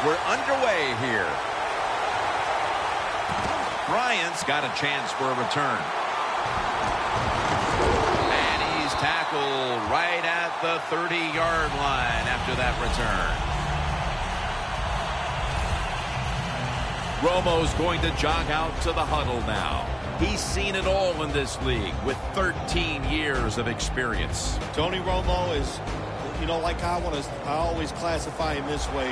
We're underway here. Bryant's got a chance for a return. And he's tackled right at the 30-yard line after that return. Romo's going to jog out to the huddle now. He's seen it all in this league with 13 years of experience. Tony Romo is, you know, like I always classify him this way.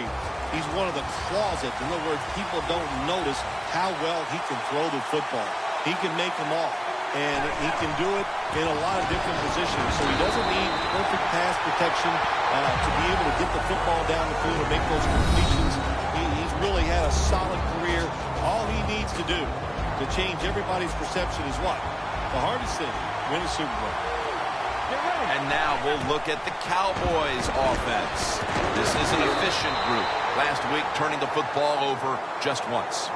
He's one of the closets. In other words, people don't notice how well he can throw the football. He can make them all, and he can do it in a lot of different positions. So he doesn't need perfect pass protection to be able to get the football down the field and make those completions. He's really had a solid career. All he needs to do to change everybody's perception is what? The hardest thing, win a Super Bowl. And now we'll look at the Cowboys offense. This is an efficient group. Last week turning the football over just once.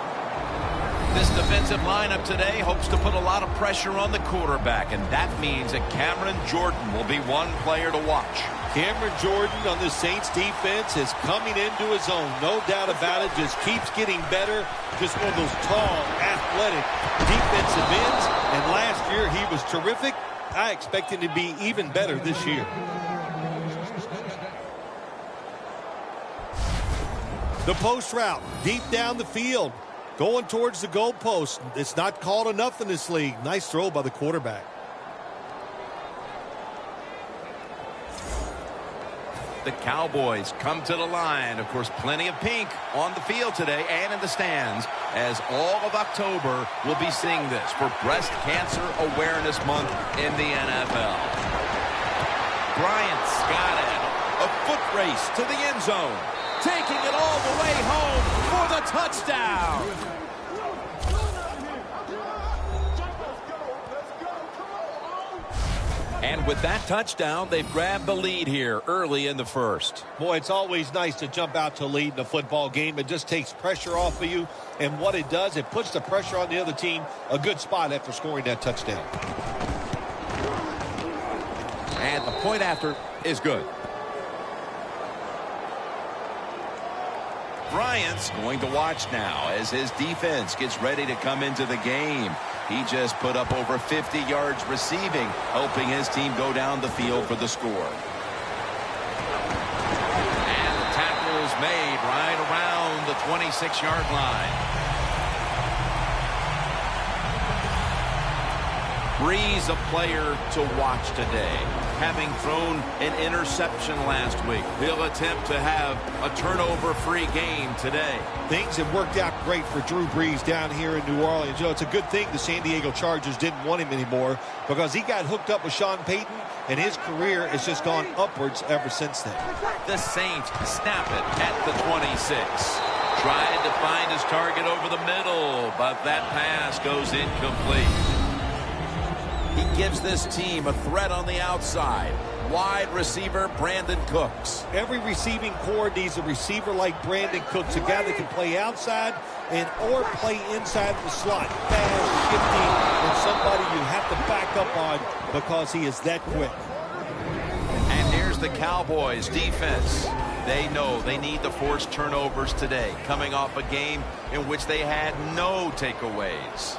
This defensive lineup today hopes to put a lot of pressure on the quarterback, and that means that Cameron Jordan will be one player to watch. Cameron Jordan on the Saints defense is coming into his own. No doubt about it. Just keeps getting better. Just one of those tall, athletic defensive ends. And last year he was terrific. I expect him to be even better this year. The post route, deep down the field, going towards the goalpost. It's not called enough in this league. Nice throw by the quarterback. The Cowboys come to the line. Of course, plenty of pink on the field today and in the stands, as all of October will be seeing this for Breast Cancer Awareness Month in the NFL. Bryant's got it. A foot race to the end zone. Taking it all the way home for the touchdown. And with that touchdown, they've grabbed the lead here early in the first. Boy, it's always nice to jump out to lead in a football game. It just takes pressure off of you. And what it does, it puts the pressure on the other team. A good spot after scoring that touchdown. And the point after is good. Bryant's going to watch now as his defense gets ready to come into the game. He just put up over 50 yards receiving, helping his team go down the field for the score. And the tackle is made right around the 26-yard line. Breeze, a player to watch today. Having thrown an interception last week, he'll attempt to have a turnover-free game today. Things have worked out great for Drew Brees down here in New Orleans. You know, it's a good thing the San Diego Chargers didn't want him anymore, because he got hooked up with Sean Payton, and his career has just gone upwards ever since then. The Saints snap it at the 26. Tried to find his target over the middle, but that pass goes incomplete. He gives this team a threat on the outside. Wide receiver Brandon Cooks. Every receiving core needs a receiver like Brandon Cooks, a guy that can play outside or play inside the slot. Fast, shifty, and somebody you have to back up on because he is that quick. And here's the Cowboys defense. They know they need to force turnovers today, coming off a game in which they had no takeaways.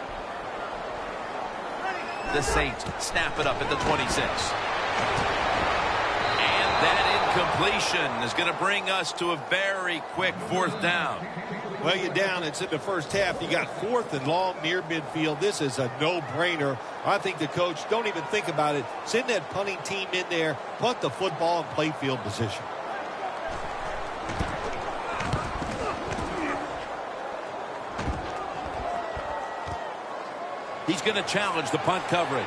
The Saints snap it up at the 26. And that incompletion is going to bring us to a very quick fourth down. Well, you're down. It's in the first half. You got fourth and long near midfield. This is a no-brainer. I think the coach, don't even think about it. Send that punting team in there, punt the football, and play field position. He's going to challenge the punt coverage.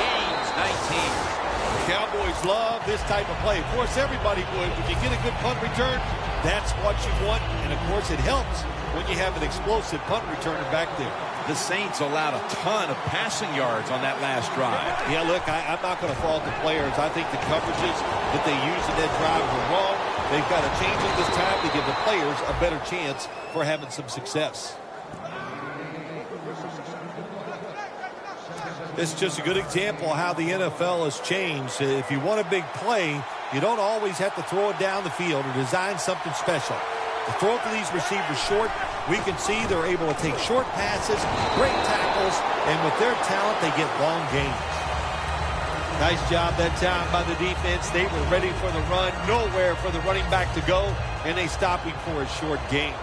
Gains 19. Cowboys love this type of play. Of course, everybody would. When you get a good punt return, that's what you want. And, of course, it helps when you have an explosive punt returner back there. The Saints allowed a ton of passing yards on that last drive. Yeah, look, I'm not going to fault the players. I think the coverages that they used in that drive were wrong. They've got to change it this time to give the players a better chance for having some success. It's just a good example of how the NFL has changed. If you want a big play, you don't always have to throw it down the field or design something special. The throw to these receivers short, we can see they're able to take short passes, great tackles, and with their talent, they get long gains. Nice job that time by the defense. They were ready for the run, nowhere for the running back to go, and they stopped him for a short gain.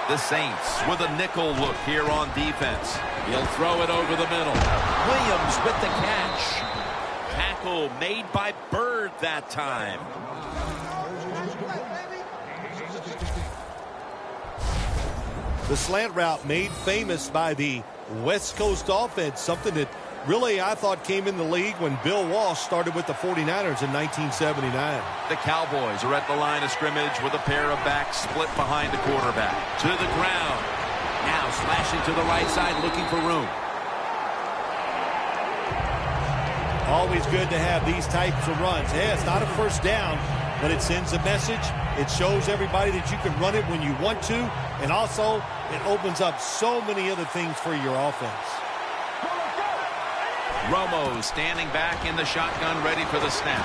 The Saints with a nickel look here on defense. He'll throw it over the middle. Williams with the catch. Tackle made by Bird that time. The slant route made famous by the West Coast offense, something that really I thought came in the league when Bill Walsh started with the 49ers in 1979. The Cowboys are at the line of scrimmage with a pair of backs split behind the quarterback. To the ground. Now slashing to the right side looking for room. Always good to have these types of runs. Yeah, it's not a first down, but it sends a message. It shows everybody that you can run it when you want to, and also it opens up so many other things for your offense. Romo standing back in the shotgun ready for the snap.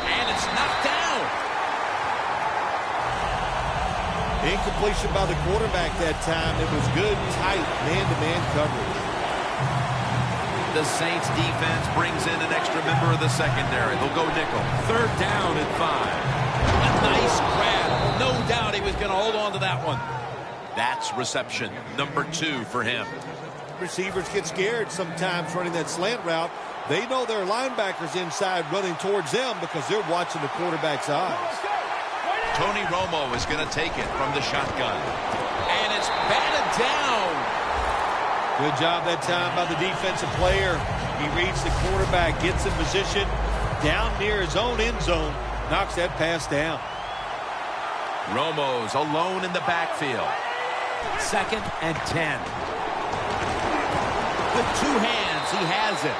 And it's knocked down. Incompletion by the quarterback that time. It was good, tight, man-to-man coverage. The Saints defense brings in an extra member of the secondary. They'll go nickel. Third down at 5. A nice grab. No doubt he was going to hold on to that one. That's reception number 2 for him. Receivers get scared sometimes running that slant route. They know their linebackers inside running towards them because they're watching the quarterback's eyes. Tony Romo is going to take it from the shotgun. And it's batted down. Good job that time by the defensive player. He reads the quarterback, gets in position down near his own end zone, knocks that pass down. Romo's alone in the backfield. 2nd and 10. With 2 hands, he has it.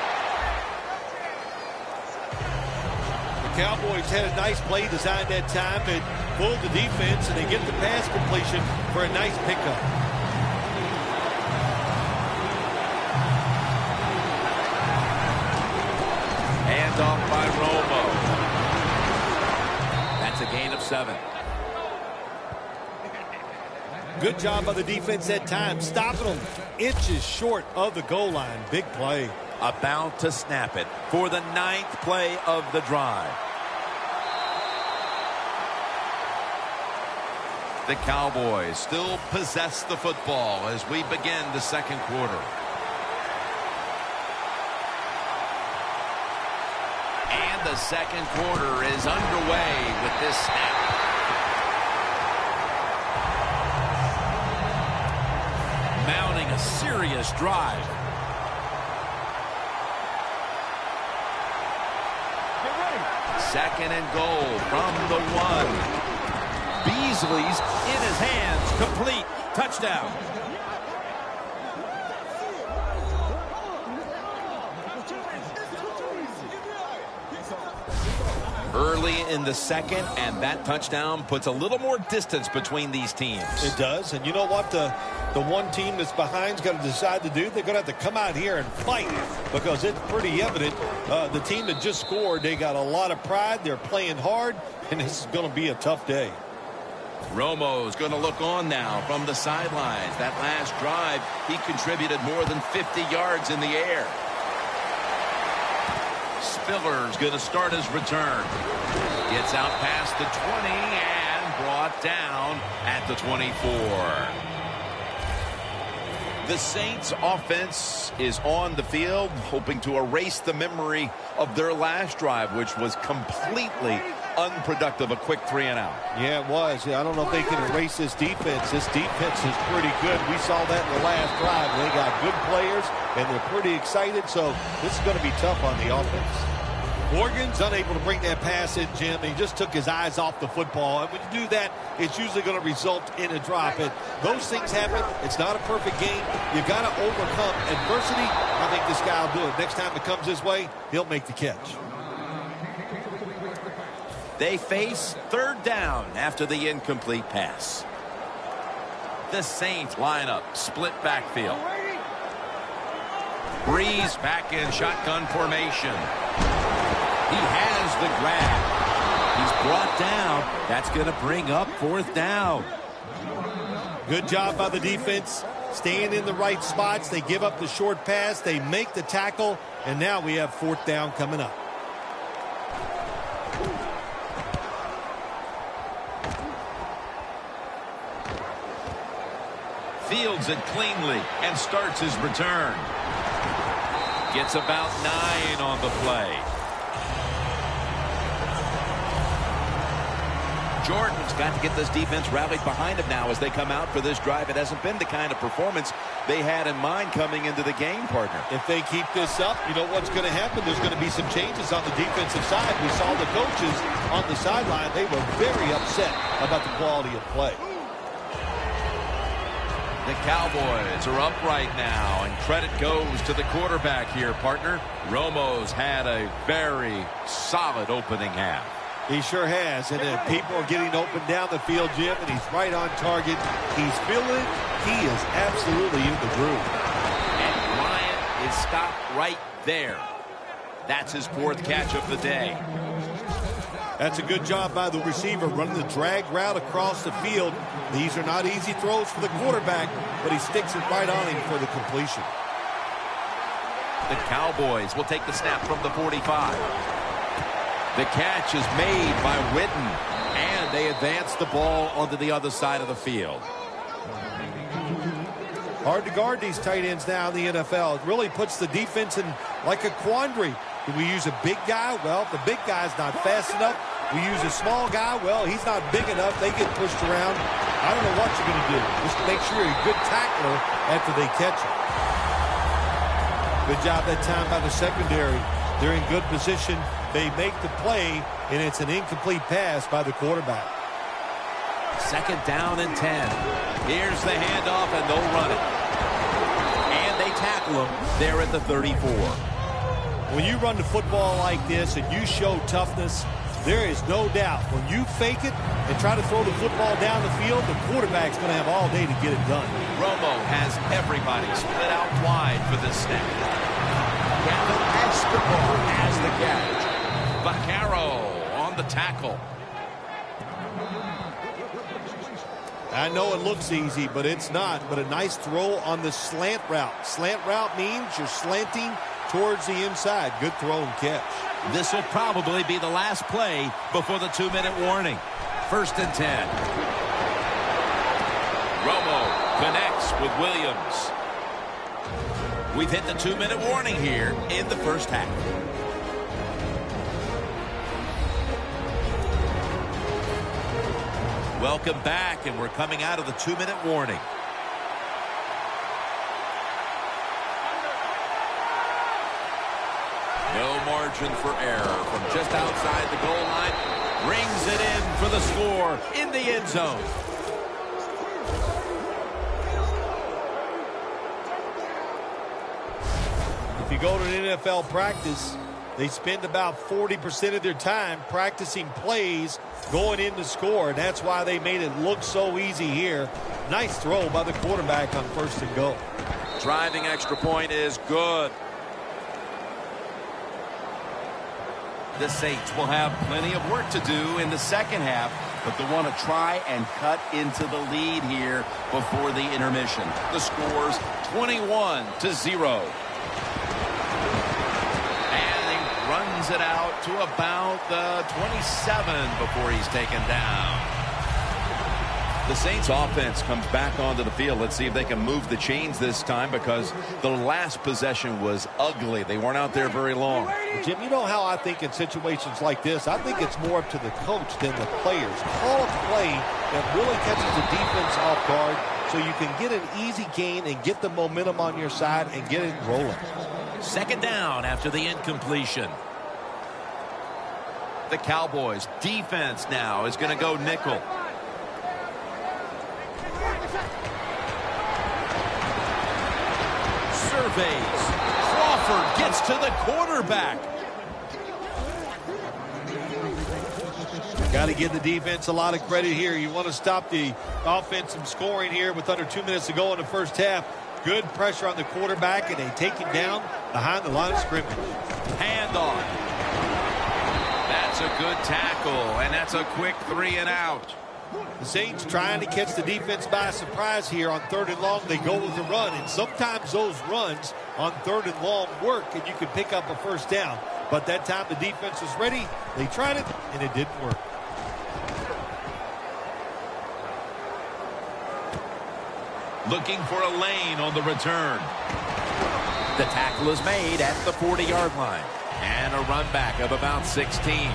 The Cowboys had a nice play designed that time and fooled the defense, and they get the pass completion for a nice pickup. Hand off by Romo. That's a gain of 7. Good job by the defense that time, stopping them inches short of the goal line. Big play. About to snap it for the 9th play of the drive. The Cowboys still possess the football as we begin the second quarter. And the second quarter is underway with this snap. Mounting a serious drive. Second and goal from the 1. Beasley's in his hands. Complete. Touchdown. Early in the second, and that touchdown puts a little more distance between these teams. It does, and you know what? The one team that's behind's got to decide to do. They're going to have to come out here and fight because it's pretty evident. The team that just scored, they got a lot of pride. They're playing hard, and this is going to be a tough day. Romo's going to look on now from the sidelines. That last drive, he contributed more than 50 yards in the air. Spiller's going to start his return. Gets out past the 20 and brought down at the 24. The Saints offense is on the field, hoping to erase the memory of their last drive, which was completely unproductive, a quick 3-and-out. Yeah, it was. I don't know if they can erase this defense. This defense is pretty good. We saw that in the last drive. They got good players, and they're pretty excited, so this is going to be tough on the offense. Morgan's unable to bring that pass in, Jim. He just took his eyes off the football. And when you do that, it's usually going to result in a drop. And those things happen. It's not a perfect game. You got to overcome adversity. I think this guy will do it. Next time it comes his way, he'll make the catch. They face third down after the incomplete pass. The Saints line up, split backfield. Breeze back in shotgun formation. He has the grab. He's brought down. That's going to bring up 4th down. Good job by the defense. Staying in the right spots. They give up the short pass. They make the tackle. And now we have 4th down coming up. Fields it cleanly and starts his return. Gets about 9 on the play. Jordan's got to get this defense rallied behind him now as they come out for this drive. It hasn't been the kind of performance they had in mind coming into the game, partner. If they keep this up, you know what's going to happen. There's going to be some changes on the defensive side. We saw the coaches on the sideline. They were very upset about the quality of play. The Cowboys are up right now, and credit goes to the quarterback here, partner. Romo's had a very solid opening half. He sure has, and people are getting open down the field, Jim, and he's right on target. He's feeling it. He is absolutely in the groove. And Bryant is stopped right there. That's his 4th catch of the day. That's a good job by the receiver, running the drag route across the field. These are not easy throws for the quarterback, but he sticks it right on him for the completion. The Cowboys will take the snap from the 45. The catch is made by Witten, and they advance the ball onto the other side of the field. Hard to guard these tight ends now in the NFL. It really puts the defense in like a quandary. Do we use a big guy? Well, if the big guy's not fast enough, we use a small guy. Well, he's not big enough. They get pushed around. I don't know what you're going to do. Just make sure you're a good tackler after they catch him. Good job that time by the secondary. They're in good position. They make the play, and it's an incomplete pass by the quarterback. 2nd down and 10. Here's the handoff, and they'll run it. And they tackle him there at the 34. When you run the football like this and you show toughness, there is no doubt when you fake it and try to throw the football down the field, the quarterback's going to have all day to get it done. Romo has everybody split out wide for this snap. Gavin Escobar has the catch. Vaccaro on the tackle. I know it looks easy, but it's not. But a nice throw on the slant route. Slant route means you're slanting towards the inside. Good throw and catch. This will probably be the last play before the 2-minute warning. 1st and 10. Romo connects with Williams. We've hit the 2-minute warning here in the 1st half. Welcome back, and we're coming out of the 2-minute warning. No margin for error from just outside the goal line. Brings it in for the score in the end zone. If you go to an NFL practice, they spend about 40% of their time practicing plays going in to score, and that's why they made it look so easy here. Nice throw by the quarterback on 1st and goal. Driving extra point is good. The Saints will have plenty of work to do in the 2nd half, but they want to try and cut into the lead here before the intermission. The score's 21-0. Runs it out to about the 27 before he's taken down. The Saints offense comes back onto the field. Let's see if they can move the chains this time, because the last possession was ugly. They weren't out there very long. Jim, you know how I think in situations like this, I think it's more up to the coach than the players. Call a play that really catches the defense off guard so you can get an easy gain and get the momentum on your side and get it rolling. 2nd down after the incompletion. The Cowboys defense now is going to go nickel. Surveys. Crawford gets to the quarterback. Got to give the defense a lot of credit here. You want to stop the offensive scoring here with under 2 minutes to go in the 1st half. Good pressure on the quarterback, and they take him down behind the line of scrimmage. Handoff. That's a good tackle, and that's a quick 3 and out. The Saints trying to catch the defense by surprise here on 3rd and long. They go with the run, and sometimes those runs on 3rd and long work, and you can pick up a first down. But that time the defense was ready. They tried it, and it didn't work. Looking for a lane on the return. The tackle is made at the 40-yard line. And a run back of about 16.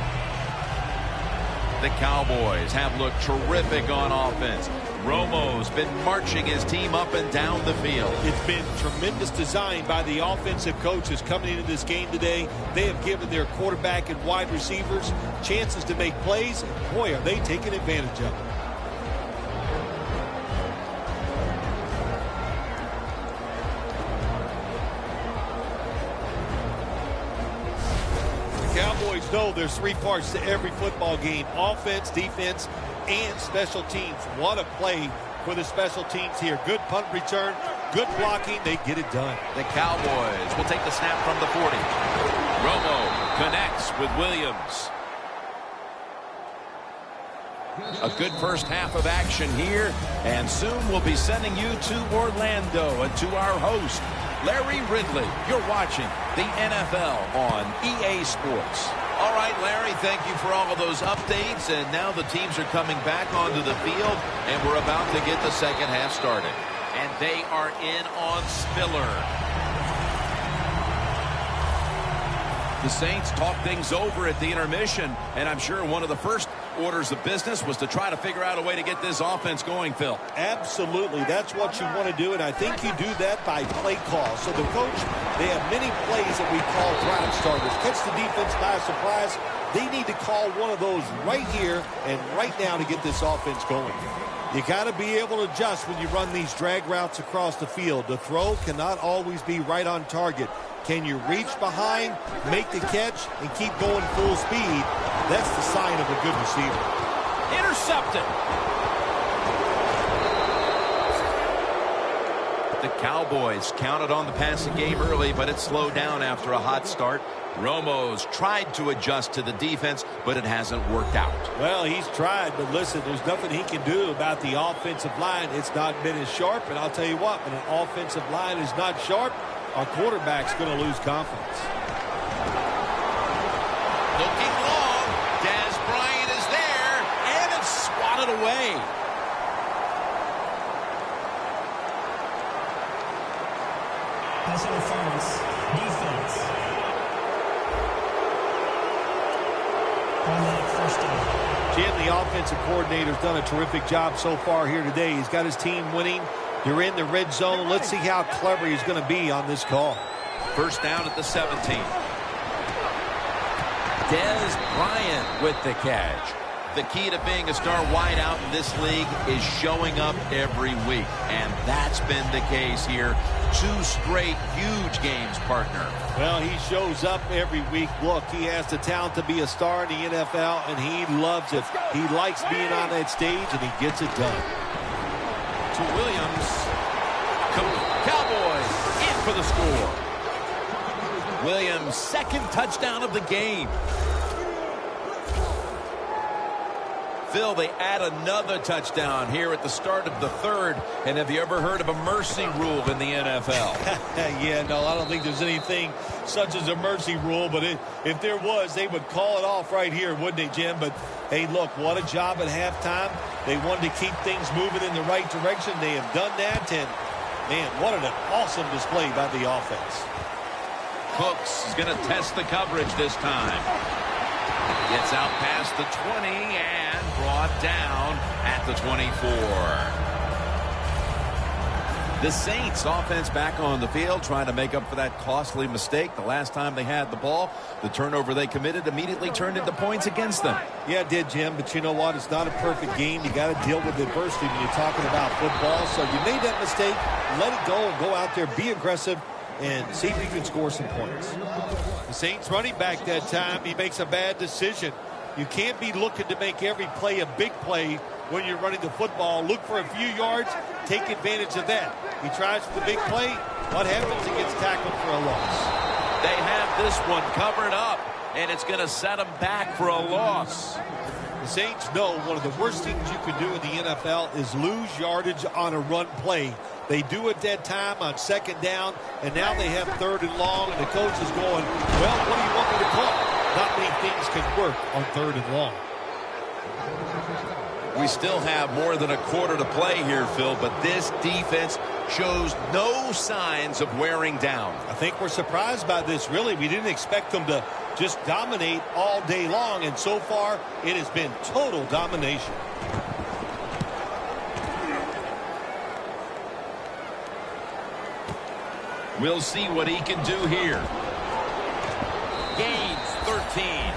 The Cowboys have looked terrific on offense. Romo's been marching his team up and down the field. It's been tremendous design by the offensive coaches coming into this game today. They have given their quarterback and wide receivers chances to make plays, and boy, are they taking advantage of it. Cowboys know there's 3 parts to every football game: offense, defense, and special teams. What a play for the special teams here. Good punt return, good blocking. They get it done. The Cowboys will take the snap from the 40. Romo connects with Williams. A good first half of action here, and soon we'll be sending you to Orlando and to our host, Larry Ridley. You're watching the NFL on EA Sports. All right, Larry, thank you for all of those updates. And now the teams are coming back onto the field, and we're about to get the second half started. And they are in on Spiller. The Saints talked things over at the intermission, and I'm sure one of the first orders of business was to try to figure out a way to get this offense going, Phil. Absolutely. That's what you want to do, and I think you do that by play call. So the coach, they have many plays that we call drive starters. Catch the defense by surprise. They need to call one of those right here and right now to get this offense going. You got to be able to adjust when you run these drag routes across the field. The throw cannot always be right on target. Can you reach behind, make the catch, and keep going full speed? That's the sign of a good receiver. Intercepted. The Cowboys counted on the passing game early, but it slowed down after a hot start. Romo's tried to adjust to the defense, but it hasn't worked out. Well, he's tried, but listen, there's nothing he can do about the offensive line. It's not been as sharp, and I'll tell you what, when an offensive line is not sharp, our quarterback's going to lose confidence. Looking long. Dez Bryant is there, and it's swatted away. Pass interference. Defense. Automatic first down. Jim, the offensive coordinator's done a terrific job so far here today. He's got his team winning. You're in the red zone. Let's see how clever he's going to be on this call. First down at the 17. Dez Bryant with the catch. The key to being a star wideout in this league is showing up every week. And that's been the case here. 2 straight huge games, partner. Well, he shows up every week. Look, he has the talent to be a star in the NFL, and he loves it. He likes being on that stage, and he gets it done. To Williams. Cowboys in for the score. Williams' second touchdown of the game. Phil, they add another touchdown here at the start of the 3rd. And have you ever heard of a mercy rule in the NFL? Yeah, no, I don't think there's anything such as a mercy rule. But if there was, they would call it off right here, wouldn't they, Jim? But, hey, look, what a job at halftime. They wanted to keep things moving in the right direction. They have done that. And, man, what an awesome display by the offense. Cooks is going to test the coverage this time. Gets out past the 20 and brought down at the 24. The Saints offense back on the field trying to make up for that costly mistake. The last time they had the ball, the turnover they committed immediately turned into points against them. Yeah, it did, Jim, but you know what? It's not a perfect game. You got to deal with adversity when you're talking about football. So you made that mistake, let it go, and go out there, be aggressive, and see if you can score some points. The Saints running back that time, he makes a bad decision. You can't be looking to make every play a big play when you're running the football. Look for a few yards, take advantage of that. He tries for the big play. What happens? He gets tackled for a loss. They have this one covered up, and it's going to set them back for a loss. The Saints know one of the worst things you can do in the NFL is lose yardage on a run play. They do it that time on second down, and now they have third and long, and the coach is going, well, what do you want me to call? Not many things can work on third and long. We still have more than a quarter to play here, Phil, but this defense shows no signs of wearing down. I think we're surprised by this, really. We didn't expect them to just dominate all day long, and so far it has been total domination. We'll see what he can do here. Gains 13.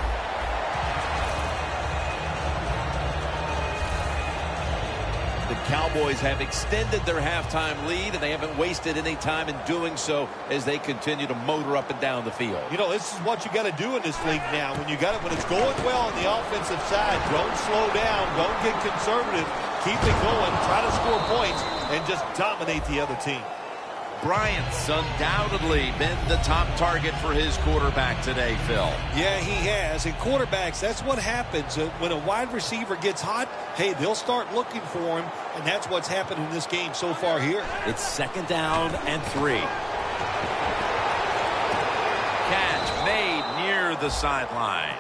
The Cowboys have extended their halftime lead, and they haven't wasted any time in doing so as they continue to motor up and down the field. You know, this is what you got to do in this league now. When it's going well on the offensive side, don't slow down, don't get conservative, keep it going, try to score points, and just dominate the other team. Bryant's undoubtedly been the top target for his quarterback today, Phil. Yeah, he has. And quarterbacks, that's what happens. When a wide receiver gets hot, hey, they'll start looking for him, and that's what's happened in this game so far here. It's second down and 3. Catch made near the sideline.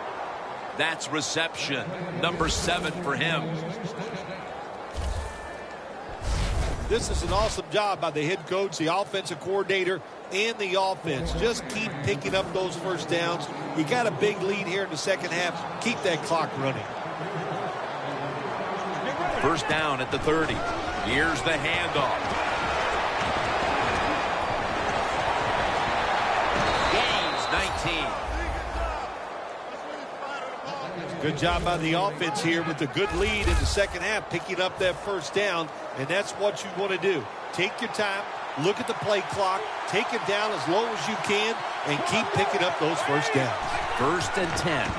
That's reception number 7 for him. This is an awesome job by the head coach, the offensive coordinator, and the offense. Just keep picking up those first downs. You got a big lead here in the second half. Keep that clock running. First down at the 30. Here's the handoff. Gains 19. Good job by the offense here with a good lead in the second half, picking up that first down, and that's what you want to do. Take your time, look at the play clock, take it down as low as you can, and keep picking up those first downs. First and 10.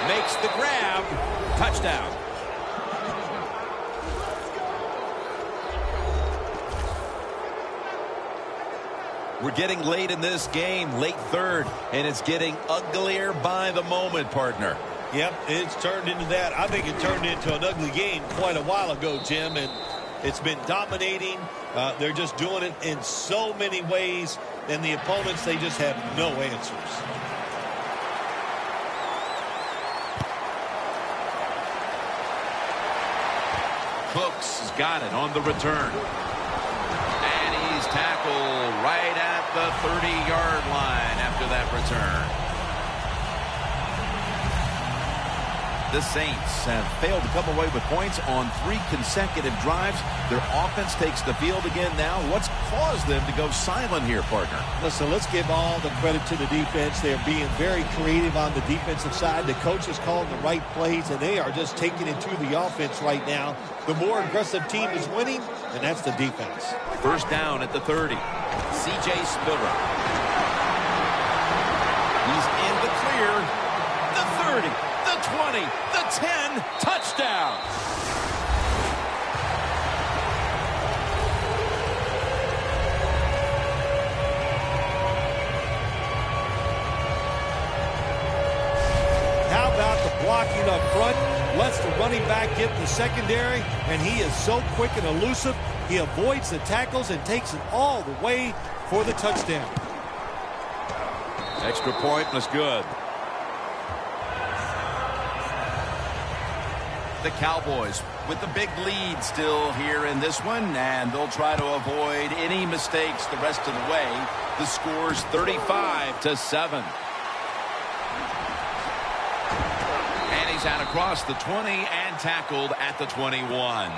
Makes the grab. Touchdown. We're getting late in this game, late third, and it's getting uglier by the moment, partner. Yep, it's turned into that. I think it turned into an ugly game quite a while ago, Jim, and it's been dominating. They're just doing it in so many ways, and the opponents, they just have no answers. Cooks has got it on the return. And he's tackled right at the 30-yard line after that return. The Saints have failed to come away with points on 3 consecutive drives. Their offense takes the field again now. What's caused them to go silent here, partner? Listen, let's give all the credit to the defense. They're being very creative on the defensive side. The coach is calling the right plays, and they are just taking it to the offense right now. The more aggressive team is winning, and that's the defense. First down at the 30. C.J. Spiller. He's in the clear. The 30. The 20, the 10, touchdown. How about the blocking up front? Lets the running back get in the secondary, and he is so quick and elusive. He avoids the tackles and takes it all the way for the touchdown. Extra point was good. The Cowboys with the big lead still here in this one, and they'll try to avoid any mistakes the rest of the way. The score's 35-7. And he's out across the 20 and tackled at the 21.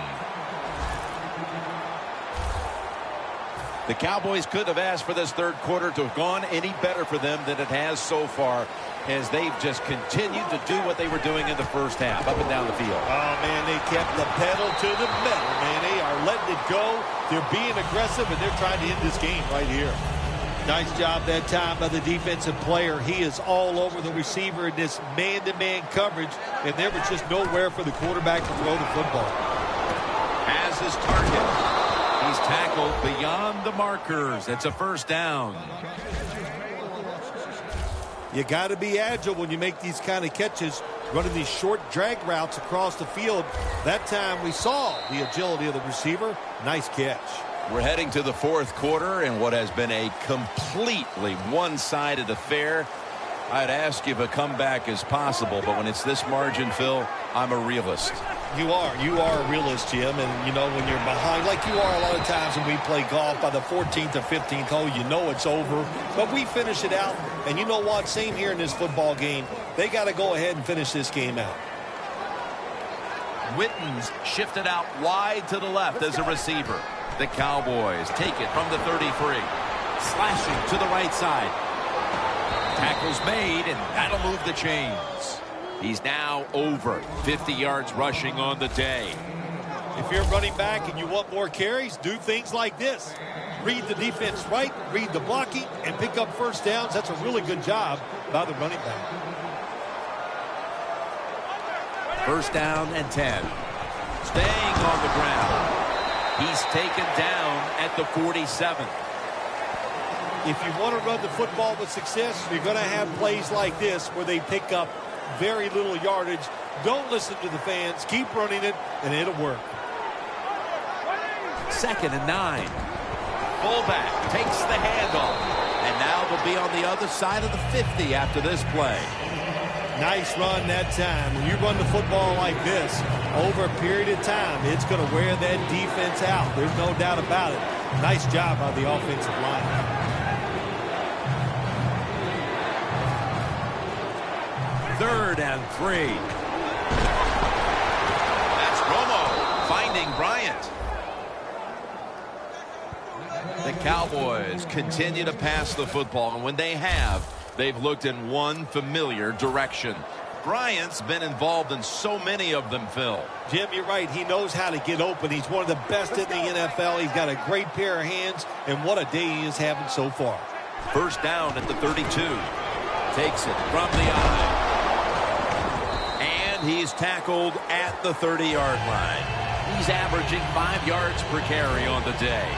The Cowboys couldn't have asked for this third quarter to have gone any better for them than it has so far, as they've just continued to do what they were doing in the first half, up and down the field. Oh, man, they kept the pedal to the metal, man. They are letting it go. They're being aggressive, and they're trying to end this game right here. Nice job that time by the defensive player. He is all over the receiver in this man-to-man coverage, and there was just nowhere for the quarterback to throw the football. Has his target. He's tackled beyond the markers. It's a first down. You got to be agile when you make these kind of catches, running these short drag routes across the field. That time we saw the agility of the receiver. Nice catch. We're heading to the fourth quarter in what has been a completely one-sided affair. I'd ask if a comeback is possible, but when it's this margin, Phil, I'm a realist. You are a realist, Jim, and you know when you're behind, like you are a lot of times when we play golf, by the 14th or 15th hole, you know it's over, but we finish it out, and you know what, same here in this football game. They got to go ahead and finish this game out. Witten's shifted out wide to the left as a receiver. The Cowboys take it from the 33, slashing to the right side. Tackle's made, and that'll move the chains. He's now over 50 yards rushing on the day. If you're running back and you want more carries, do things like this. Read the defense right, read the blocking, and pick up first downs. That's a really good job by the running back. First down and 10. Staying on the ground. He's taken down at the 47. If you want to run the football with success, you're going to have plays like this where they pick up very little yardage. Don't listen to the fans. Keep running it, and it'll work. 2nd and 9. Fullback takes the handoff. And now they'll be on the other side of the 50 after this play. Nice run that time. When you run the football like this, over a period of time, it's going to wear that defense out. There's no doubt about it. Nice job by the offensive line. 3rd and 3. That's Romo finding Bryant. The Cowboys continue to pass the football, and when they have, they've looked in one familiar direction. Bryant's been involved in so many of them, Phil. Jim, you're right. He knows how to get open. He's one of the best in the NFL. He's got a great pair of hands, and what a day he is having so far. First down at the 32. Takes it from the eye. And he's tackled at the 30-yard line. He's averaging 5 yards per carry on the day.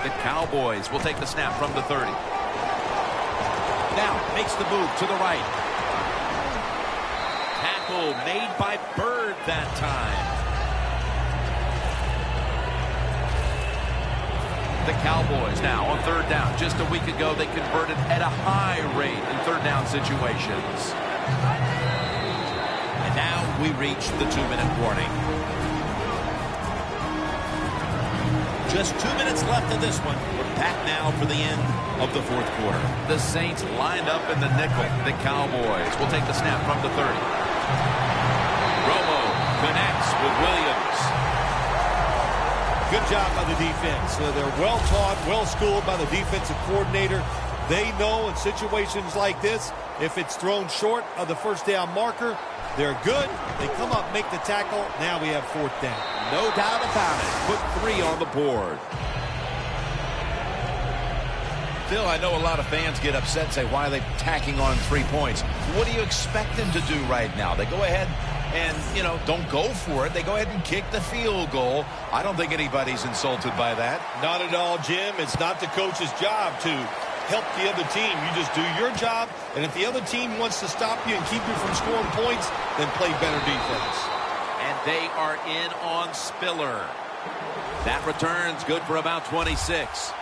The Cowboys will take the snap from the 30. Now makes the move to the right. Tackle made by Bird that time. The Cowboys now on 3rd down. Just a week ago, they converted at a high rate in 3rd down situations. And now we reach the 2-minute warning. Just 2 minutes left of this one. We're back now for the end of the fourth quarter. The Saints lined up in the nickel. The Cowboys will take the snap from the 30. Romo connects with Williams. Good job by the defense. They're well-taught, well-schooled by the defensive coordinator. They know in situations like this, if it's thrown short of the first down marker, they're good. They come up, make the tackle. Now we have 4th down. No doubt about it. Put 3 on the board. Phil, I know a lot of fans get upset and say, why are they tacking on 3 points? What do you expect them to do right now? They go ahead and, don't go for it. They go ahead and kick the field goal. I don't think anybody's insulted by that. Not at all, Jim. It's not the coach's job to help the other team. You just do your job, and if the other team wants to stop you and keep you from scoring points, then play better defense. And they are in on Spiller. That returns good for about 26.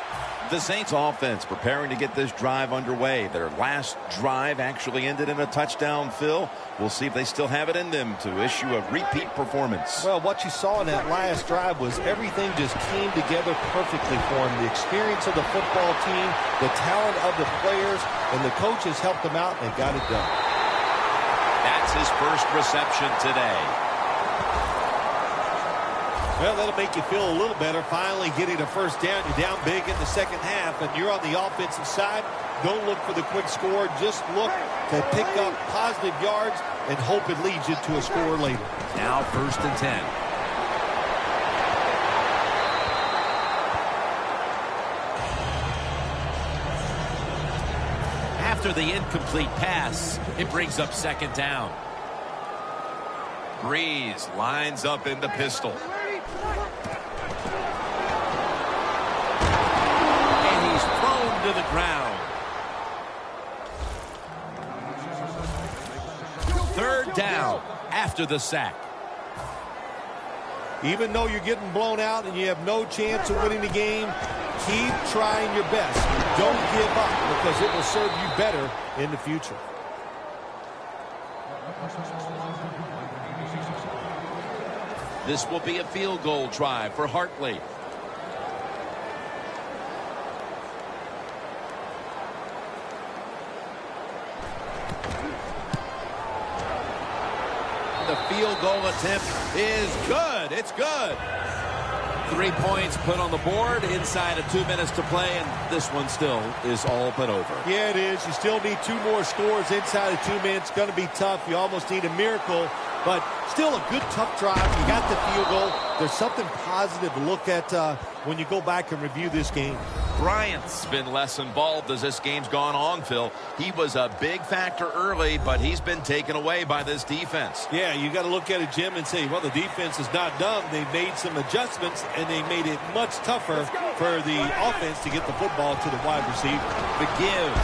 The Saints offense preparing to get this drive underway. Their last drive actually ended in a touchdown, Phil. We'll see if they still have it in them to issue a repeat performance. Well, what you saw in that last drive was everything just came together perfectly for them. The experience of the football team, the talent of the players, and the coaches helped them out, and they got it done. That's his first reception today. Well, that'll make you feel a little better. Finally getting a first down. You're down big in the second half, and you're on the offensive side. Don't look for the quick score. Just look to pick up positive yards and hope it leads you to a score later. Now 1st and 10. After the incomplete pass, it brings up second down. Breeze lines up in the pistol. And he's thrown to the ground. Third down after the sack. Even though you're getting blown out and you have no chance of winning the game, keep trying your best. Don't give up, because it will serve you better in the future. This will be a field goal try for Hartley. The field goal attempt is good. It's good. 3 points put on the board inside of 2 minutes to play, and this one still is all but over. Yeah, it is. You still need 2 more scores inside of 2 minutes. Going to be tough. You almost need a miracle, but still a good, tough drive. You got the field goal. There's something positive to look at when you go back and review this game. Bryant's been less involved as this game's gone on, Phil. He was a big factor early, but he's been taken away by this defense. Yeah, you got to look at it, Jim, and say, well, the defense is not dumb. They made some adjustments, and they made it much tougher for the offense to get the football to the wide receiver. The give.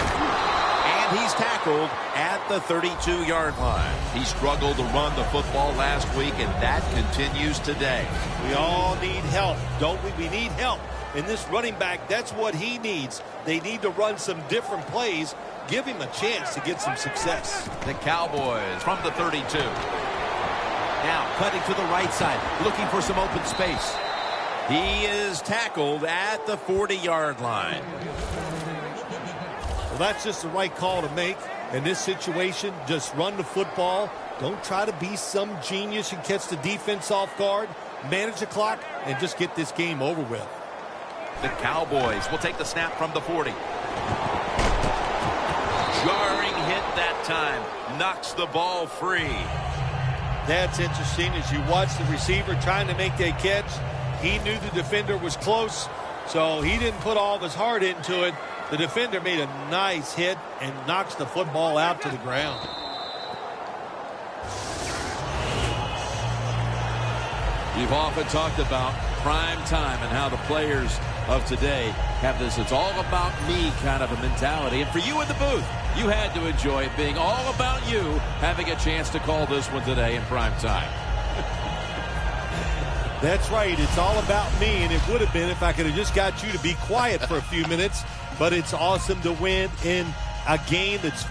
And he's tackled at the 32-yard line. He struggled to run the football last week, and that continues today. We all need help, don't we? We need help. And this running back, that's what he needs. They need to run some different plays. Give him a chance to get some success. The Cowboys from the 32. Now cutting to the right side, looking for some open space. He is tackled at the 40-yard line. Well, that's just the right call to make. In this situation, just run the football. Don't try to be some genius and catch the defense off guard. Manage the clock and just get this game over with. The Cowboys will take the snap from the 40. Jarring hit that time. Knocks the ball free. That's interesting. As you watch the receiver trying to make that catch, he knew the defender was close, so he didn't put all of his heart into it. The defender made a nice hit and knocks the football out to the ground. You've often talked about prime time and how the players of today have this "it's all about me" kind of a mentality. And for you in the booth, you had to enjoy it being all about you having a chance to call this one today in prime time. That's right. It's all about me, and it would have been if I could have just got you to be quiet for a few minutes. But it's awesome to win in a game that's